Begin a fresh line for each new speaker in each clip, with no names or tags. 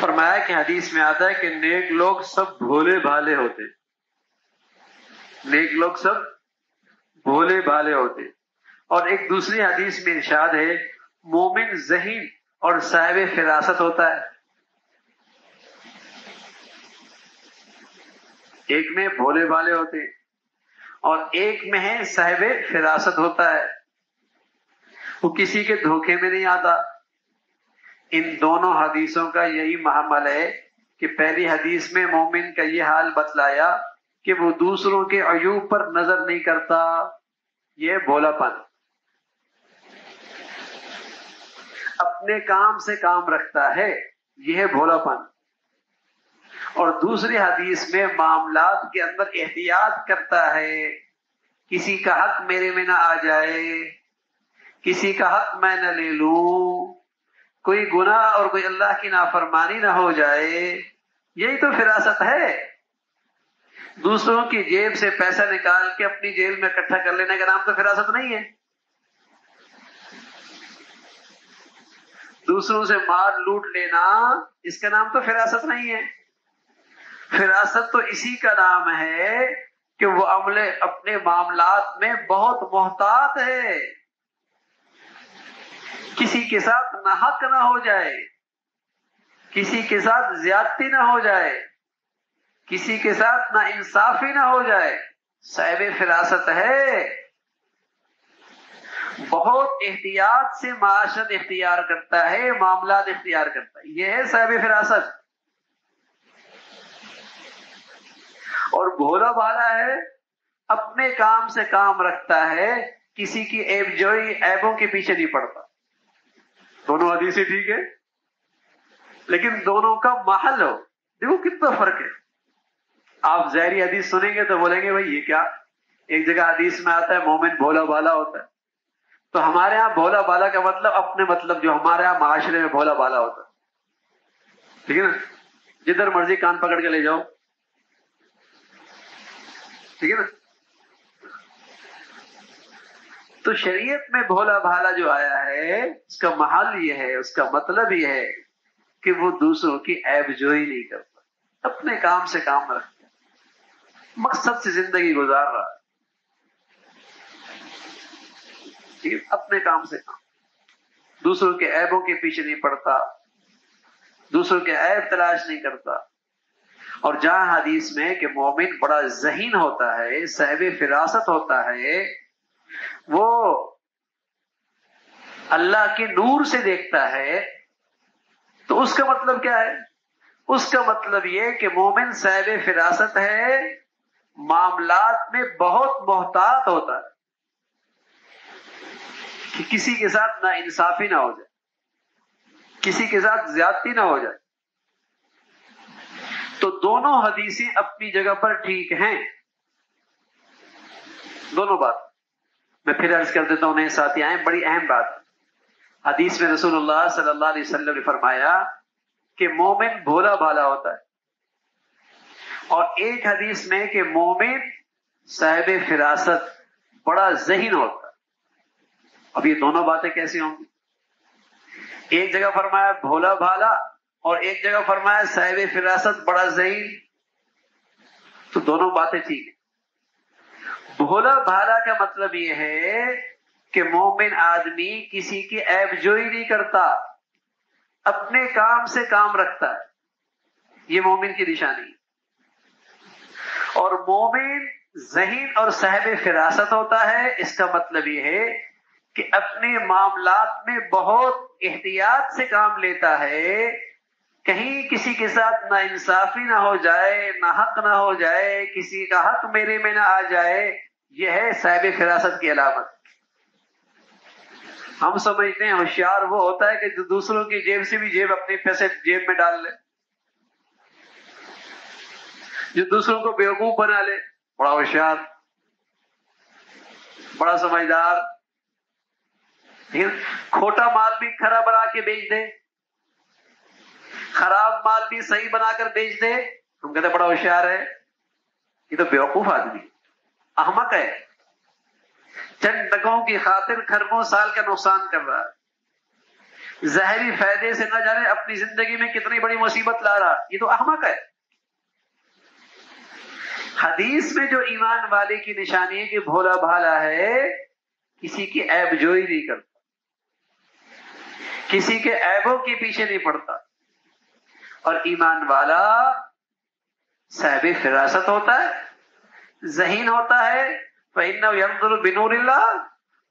فرمایا کہ حدیث میں آتا ہے کہ نیک لوگ سب بھولے بھالے ہوتے، نیک لوگ سب بھولے بھالے ہوتے. اور ایک دوسری حدیث میں ارشاد ہے مومن ذہین اور صاحب فراست ہوتا ہے. ایک میں بھولے بھالے ہوتے اور ایک میں ہے صاحب فراست ہوتا ہے، وہ کسی کے دھوکے میں نہیں آتا. ان دونوں حدیثوں کا یہی محمل ہے کہ پہلی حدیث میں مومن کا یہ حال بتلایا کہ وہ دوسروں کے عیوب پر نظر نہیں کرتا، یہ بھولا پن، اپنے کام سے کام رکھتا ہے، یہ ہے بھولا پن. اور دوسری حدیث میں معاملات کے اندر احتیاط کرتا ہے، کسی کا حق میرے میں نہ آ جائے، کسی کا حق میں نہ لے لوں، کوئی گناہ اور کوئی اللہ کی نافرمانی نہ ہو جائے. یہی تو فراست ہے. دوسروں کی جیب سے پیسہ نکال کے اپنی جیب میں اکٹھا کر لینے کا نام تو فراست نہیں ہے. دوسروں سے مال لوٹ لینا، اس کا نام تو فراست نہیں ہے. فراست تو اسی کا نام ہے کہ وہ اپنے معاملات میں بہت محتاط ہے، کسی کے ساتھ ناحق نہ ہو جائے، کسی کے ساتھ زیادتی نہ ہو جائے، کسی کے ساتھ نا انصافی نہ ہو جائے. صاحب فراست ہے، بہت احتیاط سے معاشرت اختیار کرتا ہے، معاملات اختیار کرتا ہے، یہ ہے صاحب فراست. اور بھولا بھالا ہے، اپنے کام سے کام رکھتا ہے، کسی کی عیب جوئی عیبوں کے پیچھے نہیں پڑتا. دونوں حدیثیں ٹھیک ہے لیکن دونوں کا محل ہو. دیکھو کتنا فرق ہے. آپ ظاہری حدیث سنیں گے تو بولیں گے بھائی یہ کیا، ایک جگہ حدیث میں آتا ہے مومن بھولا بھالا ہوتا ہے، تو ہمارے ہاں بھولا بھالا کا مطلب اپنے مطلب جو ہمارے ہاں معاشرے میں بھولا بھالا ہوتا ہے، ٹھیک ہے نا، جدھر مرضی کان پکڑ کے لے جاؤ، ٹھیک ہے نا. تو شریعت میں بھولا بھالا جو آیا ہے اس کا محل یہ ہے، اس کا مطلب یہ ہے کہ وہ دوسروں کی عیب جوئی نہیں کرتا، اپنے کام سے کام رکھتا ہے، مقصد سے زندگی گزار رہا ہے، ٹھیک ہے؟ اپنے کام سے کام، دوسروں کے عیبوں کے پیچھے نہیں پڑتا، دوسروں کے عیب تلاش نہیں کرتا. اور جہاں حدیث میں کہ مومن بڑا ذہین ہوتا ہے، صاحب فراست ہوتا ہے، وہ اللہ کے نور سے دیکھتا ہے، تو اس کا مطلب کیا ہے؟ اس کا مطلب یہ کہ مومن صاحب فراست ہے، معاملات میں بہت محتاط ہوتا ہے کہ کسی کے ساتھ نا انصافی نہ ہو جائے، کسی کے ساتھ زیادتی نہ ہو جائے. تو دونوں حدیثیں اپنی جگہ پر ٹھیک ہیں، دونوں بات. میں پھر عرض کر دیتا ہوں نئے ساتھی آئیں، بڑی اہم بات. حدیث میں رسول اللہ صلی اللہ علیہ وسلم نے فرمایا کہ مومن بھولا بھالا ہوتا ہے، اور ایک حدیث میں کہ مومن صاحب فراست بڑا ذہین ہوتا ہے. اب یہ دونوں باتیں کیسی ہوں گی؟ ایک جگہ فرمایا بھولا بھالا اور ایک جگہ فرمایا صاحب فراست بڑا ذہین، تو دونوں باتیں ٹھیک ہیں. بھولا بھالا کا مطلب یہ ہے کہ مومن آدمی کسی کی عیب جوئی نہیں کرتا، اپنے کام سے کام رکھتا ہے، یہ مومن کی نشانی. اور مومن ذہین اور صاحب فراست ہوتا ہے، اس کا مطلب یہ ہے کہ اپنے معاملات میں بہت احتیاط سے کام لیتا ہے، کہیں کسی کے ساتھ نا انصافی نہ ہو جائے، نہ حق نہ ہو جائے، کسی کا حق میرے میں نہ آ جائے. یہ ہے صاحب فراست کی علامت. ہم سمجھتے ہیں ہوشیار وہ ہوتا ہے کہ جو دوسروں کی جیب سے بھی اپنے پیسے جیب میں ڈال لے، جو دوسروں کو بیوقوف بنا لے، بڑا ہوشیار، بڑا سمجھدار. کھوٹا مال بھی کھرا بنا کے بیچ دے، خراب مال بھی صحیح بنا کر بیچ دے، ہم کہتے ہیں بڑا ہوشیار ہے. یہ تو بیوقوف آدمی، احمق ہے، چند ٹکوں کی خاطر کھربوں سال کا نقصان کر رہا ہے. ظاہری فائدے سے نہ جانے اپنی زندگی میں کتنی بڑی مصیبت لا رہا، یہ تو احمق ہے۔ حدیث میں جو ایمان والے کی نشانی ہے کہ بھولا بھالا ہے، کسی کی عیب جوئی نہیں کرتا، کسی کے عیبوں کے پیچھے نہیں پڑتا، اور ایمان والا صاحب فراست ہوتا ہے، ذہین ہوتا ہے، فَإِنَّهُ يَنظُرُ بِنُورِ اللَّهِ،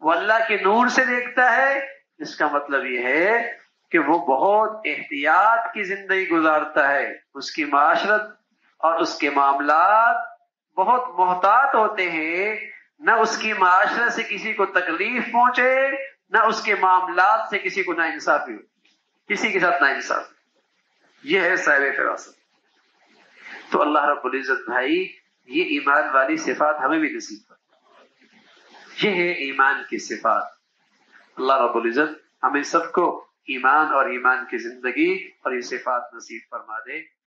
وہ اللہ کے نور سے دیکھتا ہے۔ اس کا مطلب یہ ہے کہ وہ بہت احتیاط کی زندگی گزارتا ہے، اس کی معاشرت اور اس کے معاملات بہت محتاط ہوتے ہیں، نہ اس کی معاشرت سے کسی کو تکلیف پہنچے، نہ اس کے معاملات سے کسی کو ناانصافی ہو، کسی کے ساتھ ناانصافی۔ یہ ہے صاحب فراست۔ تو اللہ رب العزت بھائی یہ ایمان والی صفات ہمیں بھی نصیب فرمائے۔ یہ ہے ایمان کی صفات۔ اللہ رب العزت ہمیں سب کو ایمان اور ایمان کی زندگی اور یہ صفات نصیب فرما دے۔